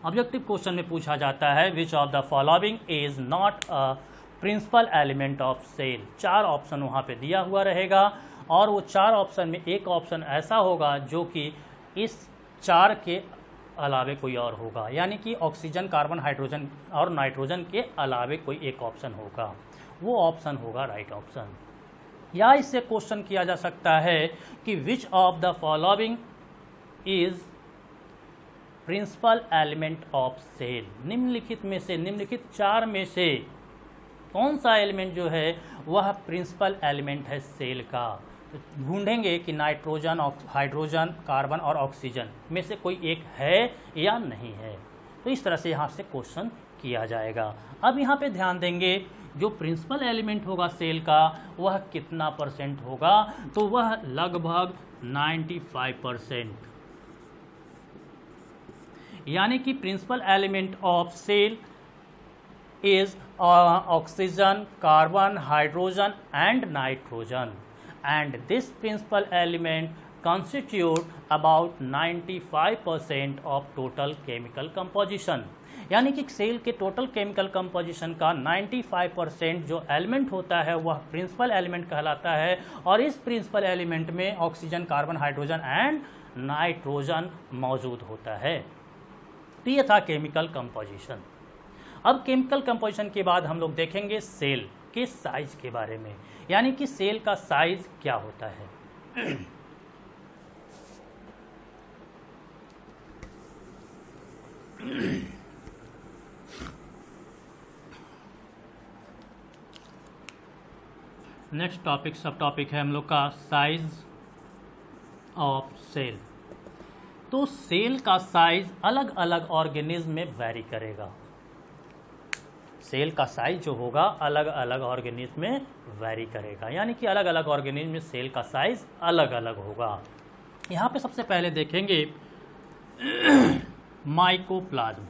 ऑब्जेक्टिव क्वेश्चन में पूछा जाता है which of the following is not a principal element of cell. 4 option वहाँ पे दिया हुआ रहेगा और वो 4 ऑप्शन में एक ऑप्शन ऐसा होगा जो कि इस 4 के अलावे कोई और होगा, यानी कि ऑक्सीजन, कार्बन, हाइड्रोजन और नाइट्रोजन के अलावे कोई एक ऑप्शन होगा, वो ऑप्शन होगा राइट ऑप्शन। या इससे क्वेश्चन किया जा सकता है कि which of the following is principal element of cell. निम्नलिखित में से, निम्नलिखित 4 में से कौन सा एलिमेंट जो है वह प्रिंसिपल एलिमेंट है सेल का। तो ढूंढेंगे कि नाइट्रोजन, हाइड्रोजन, कार्बन और ऑक्सीजन में से कोई एक है या नहीं है। तो इस तरह से यहाँ से क्वेश्चन किया जाएगा। अब यहाँ पे ध्यान देंगे, जो प्रिंसिपल एलिमेंट होगा सेल का वह कितना परसेंट होगा, तो वह लगभग 95%। यानी कि principal element of cell is oxygen, carbon, hydrogen and nitrogen, and this principal element constitute about 95% of total chemical composition। यानी कि सेल के टोटल केमिकल कंपोजिशन का 95% जो एलिमेंट होता है वह प्रिंसिपल एलिमेंट कहलाता है। और इस प्रिंसिपल एलिमेंट में oxygen, carbon, hydrogen and nitrogen मौजूद होता है। तो ये था केमिकल कंपोजिशन। अब केमिकल कंपोजिशन के बाद हम लोग देखेंगे सेल के साइज के बारे में, यानी कि सेल का साइज क्या होता है। नेक्स्ट टॉपिक, सब टॉपिक है हम लोग का साइज ऑफ सेल। तो सेल का साइज अलग अलग ऑर्गेनिज्म में वैरी करेगा। सेल का साइज जो होगा अलग अलग ऑर्गेनिज्म में वैरी करेगा, यानी कि अलग अलग ऑर्गेनिज्म में सेल का साइज अलग अलग होगा। यहाँ पे सबसे पहले देखेंगे माइकोप्लाज्म।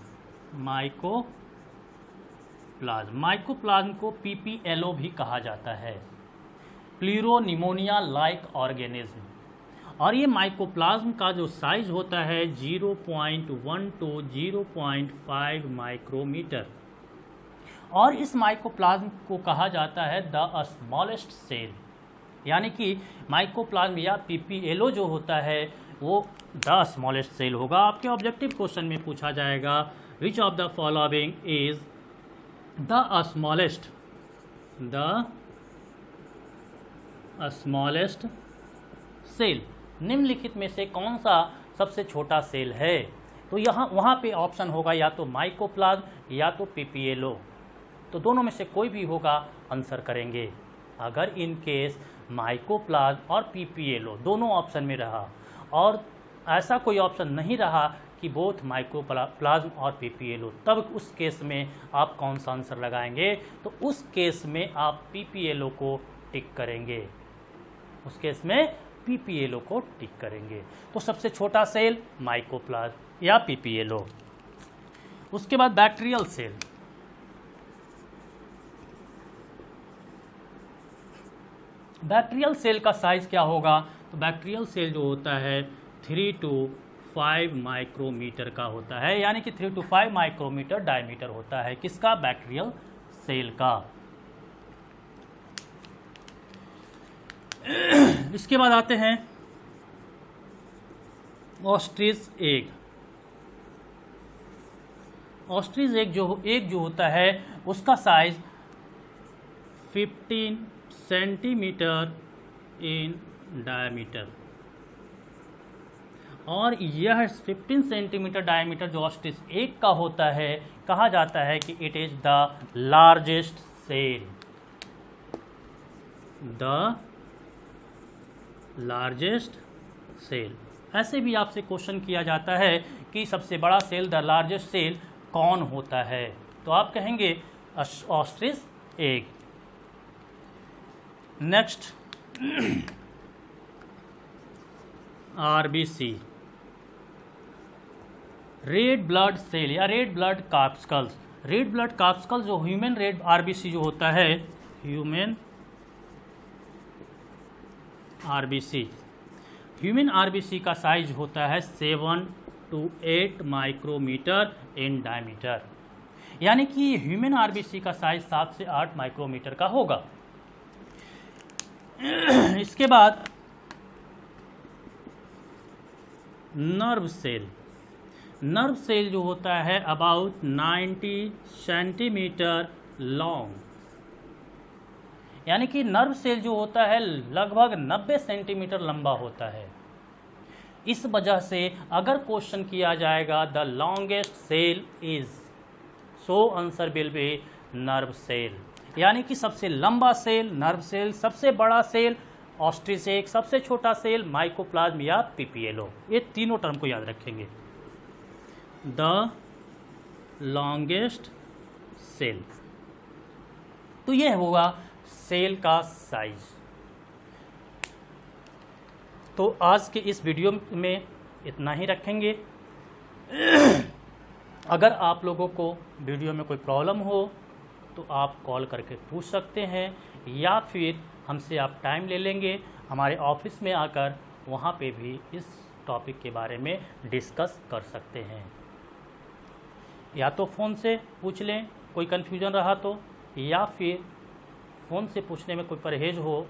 माइकोप्लाज्म को PPLO भी कहा जाता है, प्लूरोनिमोनिया लाइक ऑर्गेनिज्म। और ये माइकोप्लाज्म का जो साइज होता है 0.1 to 0.5 माइक्रोमीटर। और इस माइकोप्लाज्म को कहा जाता है द स्मॉलेस्ट सेल, यानी कि माइकोप्लाज्म या PPLO जो होता है वो द स्मॉलेस्ट सेल होगा। आपके ऑब्जेक्टिव क्वेश्चन में पूछा जाएगा which of the following is the smallest cell. निम्नलिखित में से कौन सा सबसे छोटा सेल है। तो यहाँ वहाँ पे ऑप्शन होगा या तो माइकोप्लाज्म या तो PPLO। तो दोनों में से कोई भी होगा, आंसर करेंगे। अगर इन केस माइकोप्लाज्म और PPLO दोनों ऑप्शन में रहा और ऐसा कोई ऑप्शन नहीं रहा कि बोथ माइकोप्लाज्म और PPLO, तब उस केस में आप कौन सा आंसर लगाएंगे। तो उस केस में आप PPLO को टिक करेंगे, उस केस में PPLO को टिक करेंगे। तो सबसे छोटा सेल माइकोप्लाज्म या PPLO। उसके बाद बैक्टीरियल सेल। बैक्टीरियल सेल का साइज क्या होगा। तो बैक्टीरियल सेल जो होता है 3 to 5 माइक्रोमीटर का होता है, यानी कि 3 to 5 माइक्रोमीटर डायमीटर होता है किसका, बैक्टीरियल सेल का। इसके बाद आते हैं ऑस्ट्रिच एग। ऑस्ट्रिच एग जो होता है उसका साइज 15 सेंटीमीटर इन डायमीटर। और यह 15 सेंटीमीटर डायमीटर जो ऑस्ट्रिच एग का होता है, कहा जाता है कि it is the largest cell, the largest cell. ऐसे भी आपसे क्वेश्चन किया जाता है कि सबसे बड़ा सेल, द लार्जेस्ट सेल कौन होता है, तो आप कहेंगे ostrich egg. Next RBC, red blood cell या red blood corpuscles. Red blood corpuscle जो ह्यूमन रेड आरबीसी जो होता है, ह्यूमन आरबीसी, ह्यूमन आरबीसी का साइज होता है 7 to 8 माइक्रोमीटर इन डायमीटर, यानी कि ह्यूमन आरबीसी का साइज 7 से 8 माइक्रोमीटर का होगा। इसके बाद नर्व सेल, नर्व सेल जो होता है अबाउट 90 सेंटीमीटर लॉन्ग, यानी कि नर्व सेल जो होता है लगभग 90 सेंटीमीटर लंबा होता है। इस वजह से अगर क्वेश्चन किया जाएगा the longest cell is, so answer will be nerve cell, यानी कि सबसे लंबा सेल नर्व सेल, सबसे बड़ा सेल ऑस्ट्रिच एग, सबसे छोटा सेल माइकोप्लाज्म या पीपीएलओ। ये तीनों टर्म को याद रखेंगे। द लॉन्गेस्ट सेल, तो ये होगा सेल का साइज। तो आज के इस वीडियो में इतना ही रखेंगे। अगर आप लोगों को वीडियो में कोई प्रॉब्लम हो तो आप कॉल करके पूछ सकते हैं, या फिर हमसे आप टाइम ले लेंगे हमारे ऑफिस में आकर, वहाँ पे भी इस टॉपिक के बारे में डिस्कस कर सकते हैं। या तो फ़ोन से पूछ लें कोई कन्फ्यूजन रहा तो, या फिर फ़ोन से पूछने में कोई परहेज हो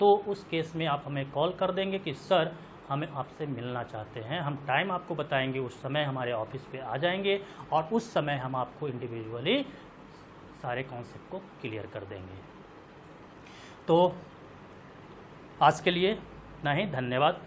तो उस केस में आप हमें कॉल कर देंगे कि सर हमें आपसे मिलना चाहते हैं। हम टाइम आपको बताएंगे, उस समय हमारे ऑफिस पे आ जाएंगे और उस समय हम आपको इंडिविजुअली सारे कॉन्सेप्ट को क्लियर कर देंगे। तो आज के लिए इतना ही, धन्यवाद।